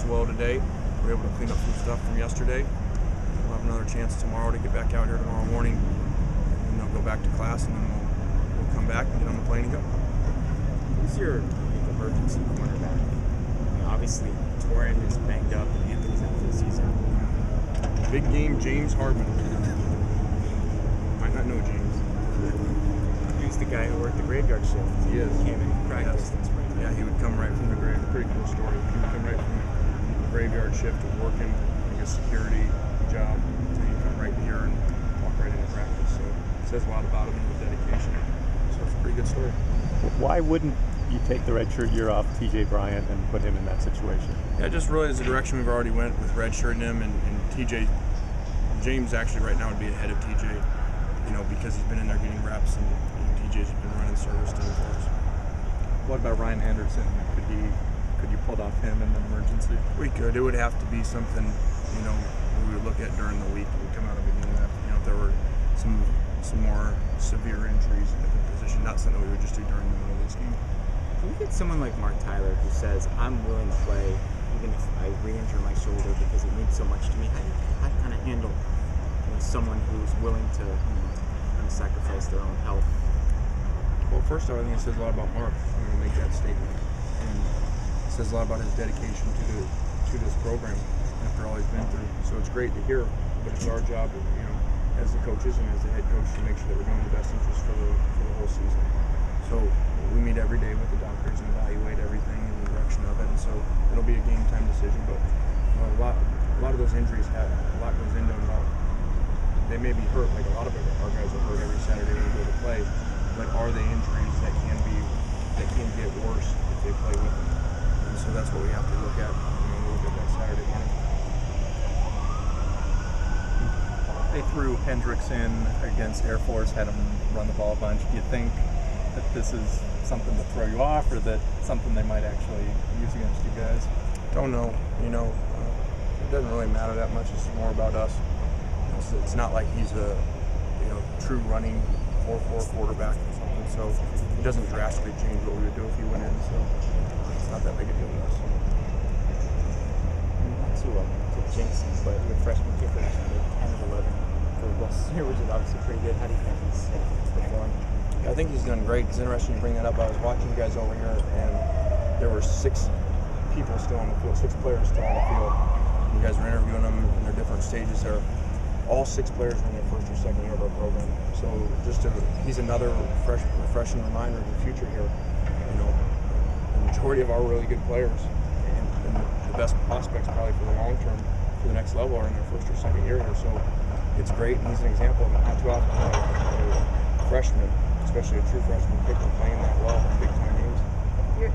well today. We were able to clean up some stuff from yesterday. We'll have another chance tomorrow to get back out here tomorrow morning, and go back to class, and then we'll come back and get on the plane and go. Who's your emergency cornerback? Obviously, Torin is banged up and Anthony's out for the season. Big game, James Hardman. Might not know James. He's the guy who worked the graveyard shift. He is. Came in practice. Yes. Yeah, he would come right from the grave. Pretty cool story. He would come right from the graveyard shift of working like a security job. And he'd come right here and walk right into practice. So it says a lot about him and his dedication. So it's a pretty good story. Why wouldn't you take the redshirt year off TJ Bryant and put him in that situation? Yeah, just really is the direction we've already went with redshirting him, and TJ. James actually right now would be ahead of TJ, because he's been in there getting reps, and TJ's been running service team for us. What about Ryan Anderson? Could you pull off him in an emergency? We could. It would have to be something, we would look at during the week. It would come out of a game. If there were some more severe injuries at the position, not something we would just do during the middle of this game. Can we get someone like Mark Tyler who says, I'm willing to play even if I re-injure my shoulder because it means so much to me? How do you kind of handle someone who's willing to sacrifice their own health? Well, first off, I think it says a lot about Mark to make that statement. And it says a lot about his dedication to this program after all he's been through. So it's great to hear, but it's our job, as the coaches and as the head coach to make sure that we're doing the best interest for the whole season. So we meet every day with the doctors and evaluate everything in the direction of it. And so it'll be a game time decision, but a lot of those injuries a lot goes into them. They may be hurt, like a lot of our guys are hurt every Saturday when we go to play, but are they injuries that can get worse if they play with them? And so that's what we have to look at when we look at that Saturday morning. They threw Hendricks in against Air Force, had him run the ball a bunch. Do you think that this is something to throw you off, or that something they might actually use against you guys? Don't know. It doesn't really matter that much. It's more about us. It's not like he's a true running 4-4 quarterback or something. So it doesn't drastically change what we would do if he went in. So it's not that big a deal to us. To jinx him, but your freshman kicker made 10 of 11 for West here, which is obviously pretty good. How do you think he's performed? I think he's done great. It's interesting you bring that up. I was watching you guys over here, and there were 6 people still on the field, 6 players still on the field. You guys were interviewing them in their different stages there. All 6 players were in their first or second year of our program. So he's another refreshing reminder of the future here. The majority of our really good players and the best prospects probably for the long term, for the next level, are in their first or second year here. So it's great, and he's an example of it. Not too often a freshman, especially a true freshman kicker, playing that well in big time games.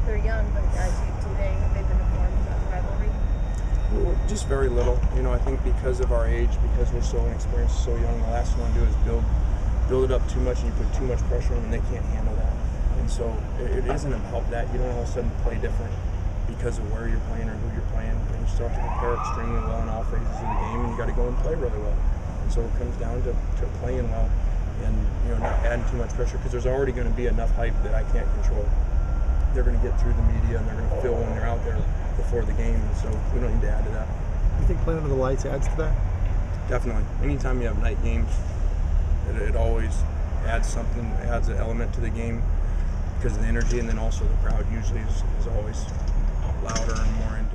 They're young, but they've been informed about the rivalry. Just very little. I think because of our age, because we're so inexperienced, so young, the last thing you want to do is build it up too much, and you put too much pressure on them, and they can't handle that. And so it isn't about that. You don't all of a sudden play different because of where you're playing or who you're playing. And you start to prepare extremely well in all phases of the game, and you got to go and play really well. And so it comes down to playing well and not adding too much pressure, because there's already going to be enough hype that I can't control. They're going to get through the media, and they're going to feel when they're out there before the game, and so we don't need to add to that. You think playing under the lights adds to that? Definitely. Anytime you have night games, it always adds something, adds an element to the game because of the energy, and then also the crowd usually is always louder and more intense.